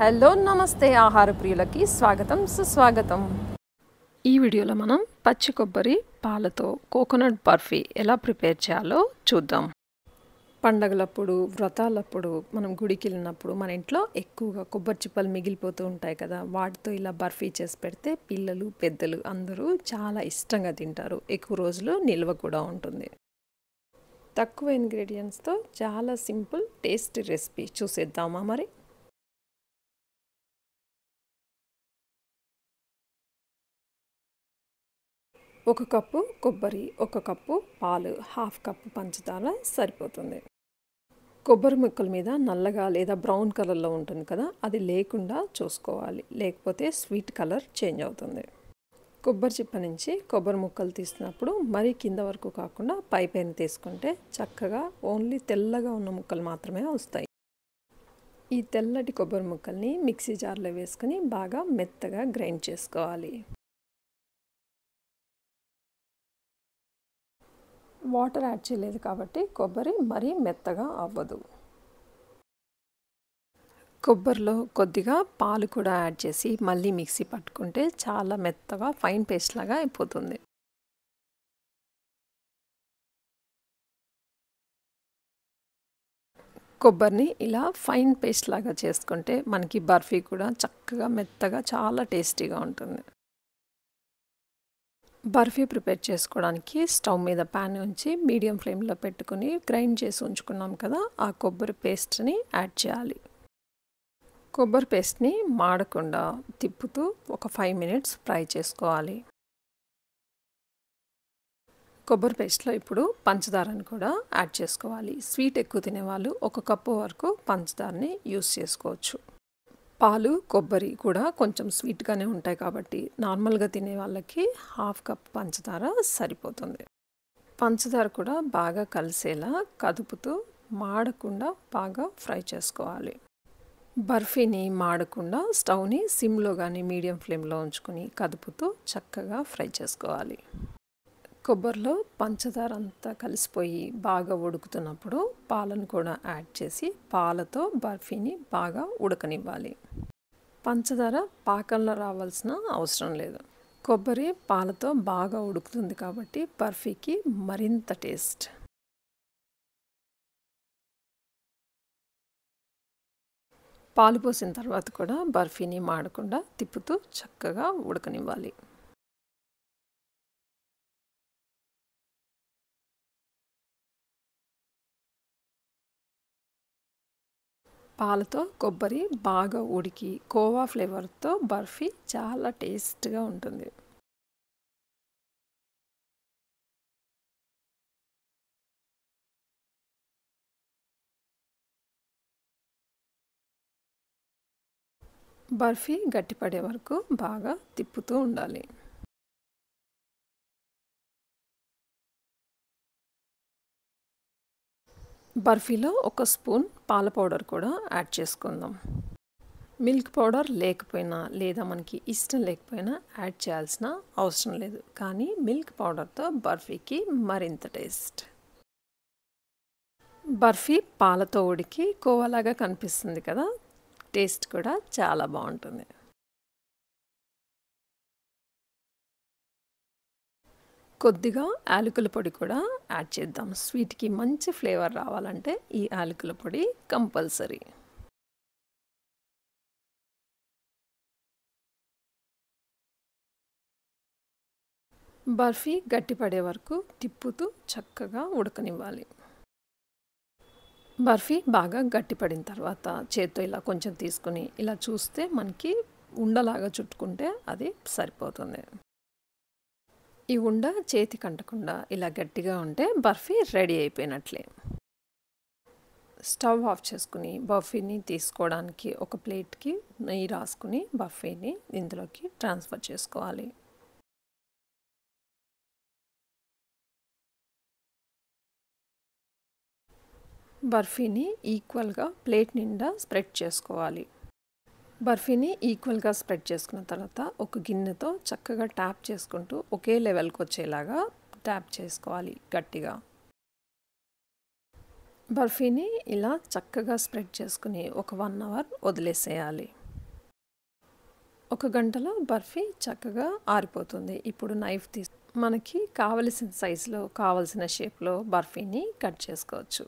Hello నమస్తే ఆహార ప్రియులకి స్వాగతం సుస్వాగతం. ఈ వీడియోలో మనం పచ్చి కొబ్బరి పాలతో కోకోనట్ బర్ఫీ ఎలా ప్రిపేర్ చేయాలో చూద్దాం. పండగలప్పుడు వ్రతాలప్పుడు మనం గుడికి వెళ్ళినప్పుడు మన ఇంట్లో ఎక్కువగా కొబ్బరి చిప్పలు మిగిలిపోతూ ఉంటాయి కదా, వాటితో ఇలా బర్ఫీ చేసి పెడితే పిల్లలు పెద్దలు అందరూ చాలా ఇష్టంగా తింటారు. ఎక్కువ రోజులు నిల్వ కూడా ఉంటుంది. తక్కువ ఇంగ్రీడియంట్స్తో చాలా సింపుల్ టేస్టీ రెసిపీ చూసేద్దామా మరి. ఒక కప్పు కొబ్బరి, ఒక కప్పు పాలు, హాఫ్ కప్పు పంచదార సరిపోతుంది. కొబ్బరి ముక్కల మీద నల్లగా లేదా బ్రౌన్ కలర్లో ఉంటుంది కదా, అది లేకుండా చూసుకోవాలి, లేకపోతే స్వీట్ కలర్ చేంజ్ అవుతుంది. కొబ్బరి చిప్ప నుంచి కొబ్బరి ముక్కలు తీసినప్పుడు మరీ కింద వరకు కాకుండా పైన తీసుకుంటే చక్కగా ఓన్లీ తెల్లగా ఉన్న ముక్కలు మాత్రమే వస్తాయి. ఈ తెల్లటి కొబ్బరి ముక్కల్ని మిక్సీ జార్లో వేసుకుని బాగా మెత్తగా గ్రైండ్ చేసుకోవాలి. వాటర్ యాడ్ చేయలేదు కాబట్టి కొబ్బరి మరీ మెత్తగా అవ్వదు. కొబ్బరిలో కొద్దిగా పాలు కూడా యాడ్ చేసి మళ్ళీ మిక్సీ పట్టుకుంటే చాలా మెత్తగా ఫైన్ పేస్ట్ లాగా అయిపోతుంది. కొబ్బరిని ఇలా ఫైన్ పేస్ట్ లాగా చేసుకుంటే మనకి బర్ఫీ కూడా చక్కగా మెత్తగా చాలా టేస్టీగా ఉంటుంది. బర్ఫీ ప్రిపేర్ చేసుకోవడానికి స్టవ్ మీద ప్యాన్ ఉంచి మీడియం ఫ్లేమ్లో పెట్టుకుని గ్రైండ్ చేసి ఉంచుకున్నాం కదా, ఆ కొబ్బరి పేస్ట్ని యాడ్ చేయాలి. కొబ్బరి పేస్ట్ని మాడకుండా తిప్పుతూ ఒక 5 minutes ఫ్రై చేసుకోవాలి. కొబ్బరి పేస్ట్లో ఇప్పుడు పంచదారని కూడా యాడ్ చేసుకోవాలి. స్వీట్ ఎక్కువ తినేవాళ్ళు 1 కప్పు వరకు పంచదారని యూస్ చేసుకోవచ్చు. పాలు కొబ్బరి కూడా కొంచెం స్వీట్గానే ఉంటాయి కాబట్టి నార్మల్గా తినే వాళ్ళకి హాఫ్ కప్ పంచదార సరిపోతుంది. పంచదార కూడా బాగా కలిసేలా కదుపుతూ మాడకుండా బాగా ఫ్రై చేసుకోవాలి. బర్ఫీని మాడకుండా స్టవ్ని సిమ్లో కానీ మీడియం ఫ్లేమ్లో ఉంచుకొని కదుపుతూ చక్కగా ఫ్రై చేసుకోవాలి. కొబ్బరిలో పంచదార అంతా కలిసిపోయి బాగా ఉడుకుతున్నప్పుడు పాలను కూడా యాడ్ చేసి పాలతో బర్ఫీని బాగా ఉడకనివ్వాలి. పంచదార పాకంలో రావాల్సిన అవసరం లేదు. కొబ్బరి పాలతో బాగా ఉడుకుతుంది కాబట్టి బర్ఫీకి మరింత టేస్ట్. పాలు పోసిన తర్వాత కూడా బర్ఫీని మాడకుండా తిప్పుతూ చక్కగా ఉడకనివ్వాలి. పాలతో కొబ్బరి బాగా ఉడికి కోవా ఫ్లేవర్తో బర్ఫీ చాలా టేస్ట్గా ఉంటుంది. బర్ఫీ గట్టిపడే వరకు బాగా తిప్పుతూ ఉండాలి. బర్ఫీలో 1 స్పూన్ పాల పౌడర్ కూడా యాడ్ చేసుకుందాం. మిల్క్ పౌడర్ లేకపోయినా లేదా మనకి ఇష్టం లేకపోయినా యాడ్ చేయాల్సిన అవసరం లేదు, కానీ మిల్క్ పౌడర్తో బర్ఫీకి మరింత టేస్ట్. బర్ఫీ పాలతో ఉడికి కోవాలాగా కనిపిస్తుంది కదా, టేస్ట్ కూడా చాలా బాగుంటుంది. కొద్దిగా యాలకుల పొడి కూడా యాడ్ చేద్దాం. స్వీట్కి మంచి ఫ్లేవర్ రావాలంటే ఈ యాలకుల పొడి కంపల్సరీ. బర్ఫీ గట్టిపడే వరకు తిప్పుతూ చక్కగా ఉడకనివ్వాలి. బర్ఫీ బాగా గట్టిపడిన తర్వాత చేత్తో ఇలా కొంచెం తీసుకుని ఇలా చూస్తే మనకి ఉండలాగా చుట్టుకుంటే అది సరిపోతుంది. ఈ ఉండ చేతికి అంటకుండా ఇలా గట్టిగా ఉంటే బర్ఫీ రెడీ అయిపోయినట్లే. స్టవ్ ఆఫ్ చేసుకుని బర్ఫీని తీసుకోవడానికి ఒక ప్లేట్కి నెయ్యి రాసుకుని బర్ఫీని ఇందులోకి ట్రాన్స్ఫర్ చేసుకోవాలి. బర్ఫీని ఈక్వల్గా ప్లేట్ నిండా స్ప్రెడ్ చేసుకోవాలి. బర్ఫీని ఈక్వల్గా స్ప్రెడ్ చేసుకున్న తర్వాత ఒక గిన్నెతో చక్కగా ట్యాప్ చేసుకుంటూ ఒకే లెవెల్కి వచ్చేలాగా ట్యాప్ చేసుకోవాలి గట్టిగా. బర్ఫీని ఇలా చక్కగా స్ప్రెడ్ చేసుకుని ఒక 1 hour వదిలేసేయాలి. ఒక గంటలో బర్ఫీ చక్కగా ఆరిపోతుంది. ఇప్పుడు నైఫ్ తీసి మనకి కావలసిన సైజులో, కావలసిన షేప్‌లో బర్ఫీని కట్ చేసుకోవచ్చు.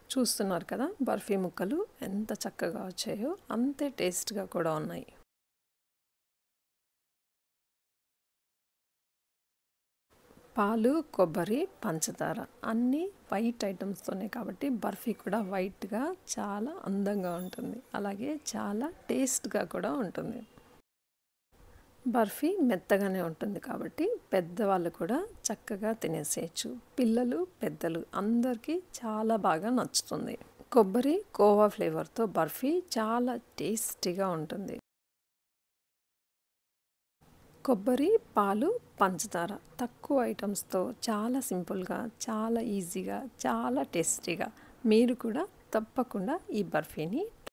చూస్తున్నారు కదా! బర్ఫీ ముక్కలు ఎంత చక్కగా వచ్చాయో, అంతే టేస్ట్‌గా కూడా ఉన్నాయి. పాలు, కొబ్బరి, పంచదార అన్నీ వైట్ ఐటమ్స్తోనే కాబట్టి బర్ఫీ కూడా వైట్‌గా చాలా అందంగా ఉంటుంది. అలాగే చాలా టేస్ట్‌గా కూడా ఉంటుంది. బర్ఫీ మెత్తగానే ఉంటుంది కాబట్టి పెద్దవాళ్ళు కూడా చక్కగా తినేసేయచ్చు. పిల్లలు, పెద్దలు అందరికీ చాలా బాగా నచ్చుతుంది. కొబ్బరి, కోవా ఫ్లేవర్‌తో బర్ఫీ చాలా టేస్టీగా ఉంటుంది. కొబ్బరి, పాలు, పంచదార తక్కువ ఐటమ్స్‌తో చాలా సింపుల్‌గా, చాలా ఈజీగా, చాలా టేస్టీగా మీరు కూడా తప్పకుండా ఈ బర్ఫీని